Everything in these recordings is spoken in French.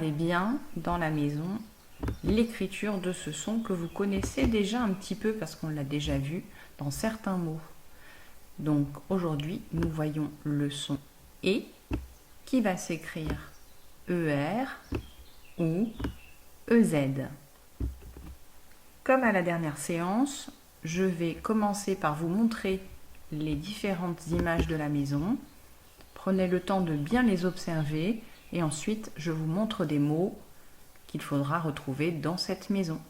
gardez bien dans la maison l'écriture de ce son que vous connaissez déjà un petit peu parce qu'on l'a déjà vu dans certains mots. Donc aujourd'hui, nous voyons le son E qui va s'écrire ER ou EZ. Comme à la dernière séance, je vais commencer par vous montrer les différentes images de la maison. Prenez le temps de bien les observer et ensuite je vous montre des mots qu'il faudra retrouver dans cette maison.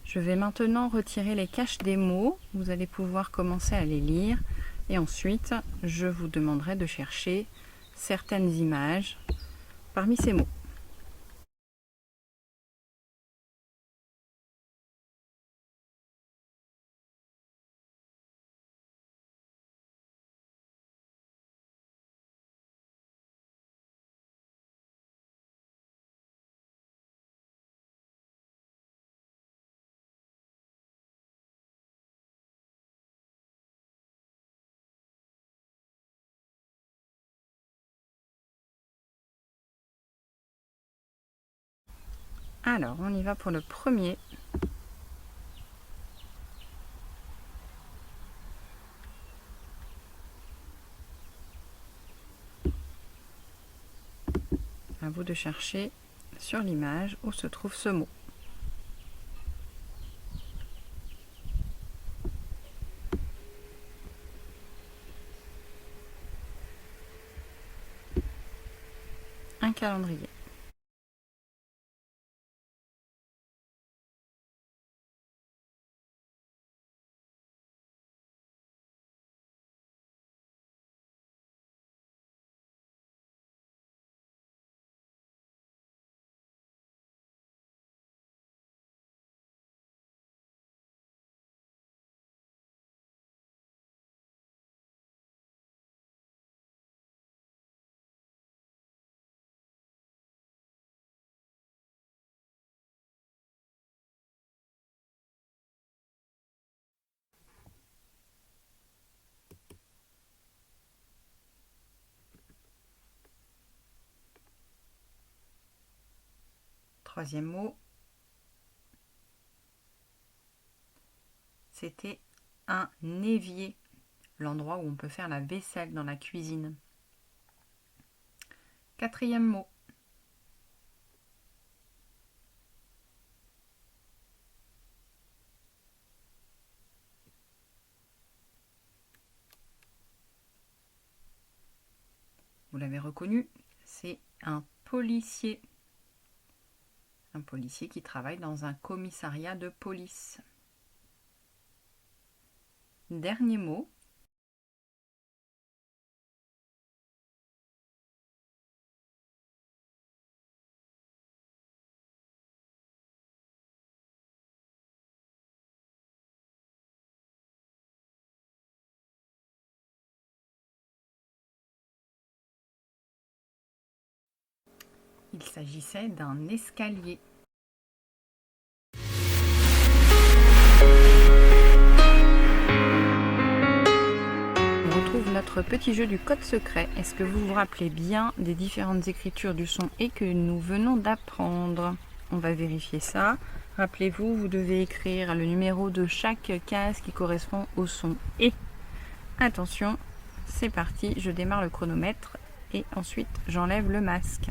Je vais maintenant retirer les caches des mots. Vous allez pouvoir commencer à les lire et ensuite je vous demanderai de chercher certaines images parmi ces mots. Alors, on y va pour le premier. À vous de chercher sur l'image où se trouve ce mot. Un calendrier. Troisième mot, c'était un évier, l'endroit où on peut faire la vaisselle dans la cuisine. Quatrième mot, vous l'avez reconnu, c'est un policier. Un policier qui travaille dans un commissariat de police. Dernier mot, il s'agissait d'un escalier. On retrouve notre petit jeu du code secret. Est-ce que vous vous rappelez bien des différentes écritures du son et que nous venons d'apprendre? On va vérifier ça. Rappelez-vous, vous devez écrire le numéro de chaque case qui correspond au son et. Attention, c'est parti, je démarre le chronomètre et ensuite j'enlève le masque.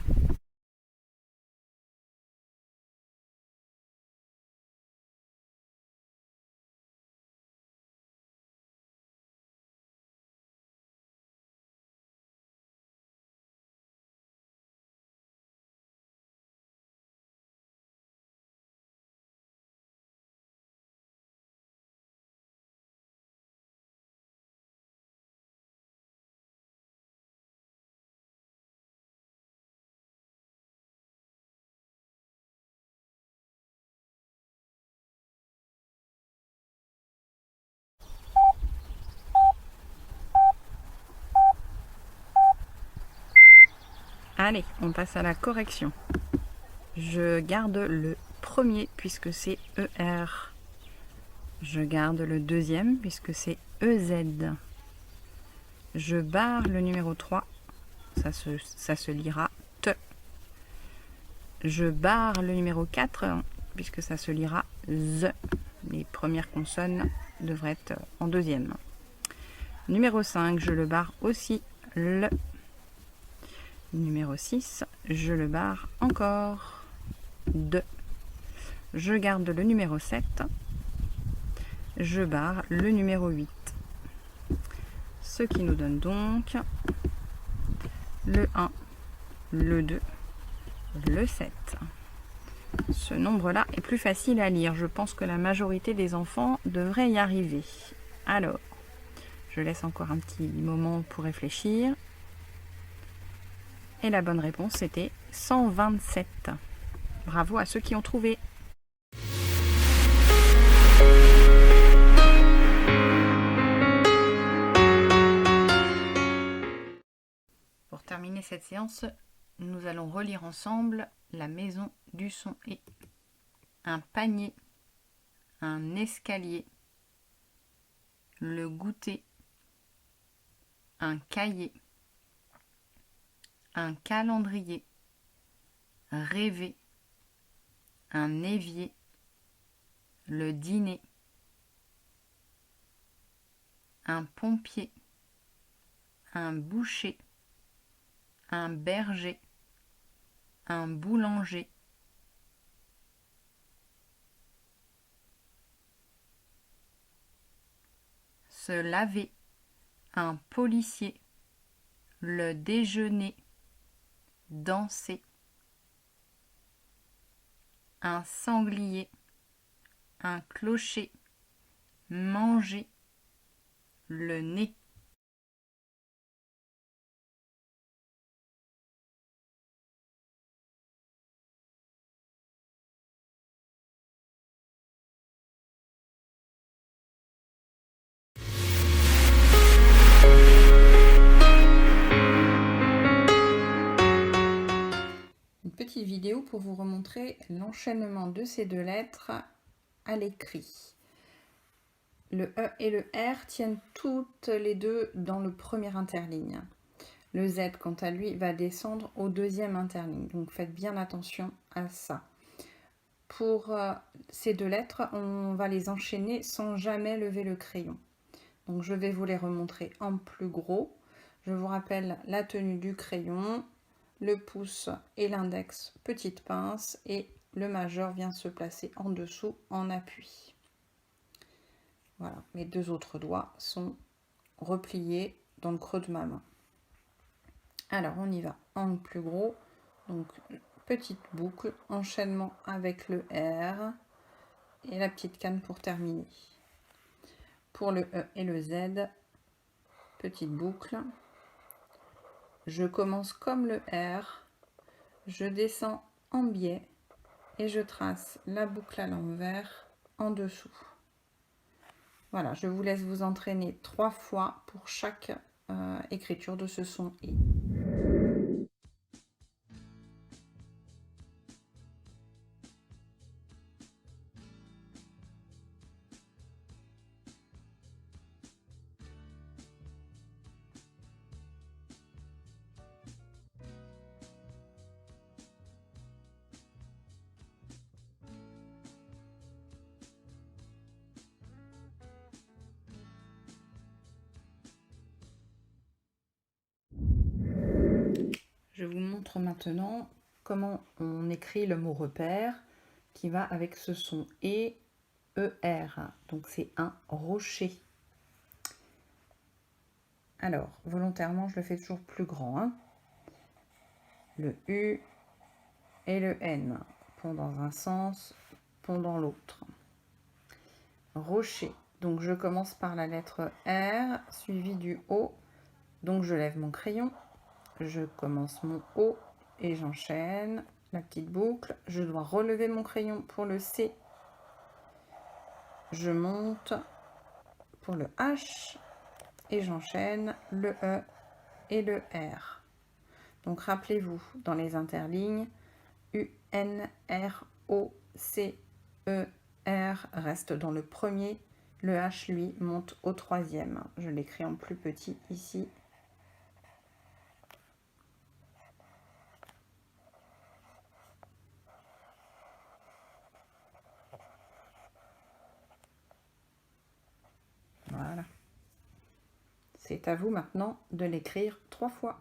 Allez, on passe à la correction. Je garde le premier puisque c'est ER. Je garde le deuxième puisque c'est EZ. Je barre le numéro 3, ça se lira T. Je barre le numéro 4 puisque ça se lira Z. Les premières consonnes devraient être en deuxième. Numéro 5, je le barre aussi le. Numéro 6, je le barre encore de. Je garde le numéro 7. Je barre le numéro 8. Ce qui nous donne donc le 1, le 2, le 7. Ce nombre-là est plus facile à lire. Je pense que la majorité des enfants devraient y arriver. Alors, je laisse encore un petit moment pour réfléchir. Et la bonne réponse, c'était 127. Bravo à ceux qui ont trouvé. Pour terminer cette séance, nous allons relire ensemble La maison du son et. Un panier, un escalier, le goûter, un cahier, un calendrier, rêver, un évier, le dîner, un pompier, un boucher, un berger, un boulanger, se laver, un policier, le déjeuner, danser, un sanglier, un clocher, manger, le nez. Une petite vidéo pour vous remontrer l'enchaînement de ces deux lettres à l'écrit. Le E et le R tiennent toutes les deux dans le premier interligne. Le Z, quant à lui, va descendre au deuxième interligne. Donc faites bien attention à ça. Pour ces deux lettres, on va les enchaîner sans jamais lever le crayon. Donc je vais vous les remontrer en plus gros. Je vous rappelle la tenue du crayon, le pouce et l'index petite pince et le majeur vient se placer en dessous en appui. Voilà, mes deux autres doigts sont repliés dans le creux de ma main. Alors on y va en plus gros. Donc petite boucle, enchaînement avec le R et la petite canne pour terminer. Pour le E et le Z, petite boucle. Je commence comme le R, je descends en biais et je trace la boucle à l'envers en dessous. Voilà, je vous laisse vous entraîner 3 fois pour chaque écriture de ce son « et ». Je vous montre maintenant comment on écrit le mot repère qui va avec ce son et ER. Donc c'est un rocher. Alors, volontairement, je le fais toujours plus grand. Hein. Le U et le N. Pont dans un sens, pont dans l'autre. Rocher. Donc je commence par la lettre R, suivi du O. Donc je lève mon crayon. Je commence mon O et j'enchaîne la petite boucle. Je dois relever mon crayon pour le C. Je monte pour le H et j'enchaîne le E et le R. Donc rappelez-vous, dans les interlignes, U-N-R-O-C-E-R reste dans le premier. Le H, lui, monte au troisième. Je l'écris en plus petit ici. Voilà. C'est à vous maintenant de l'écrire 3 fois.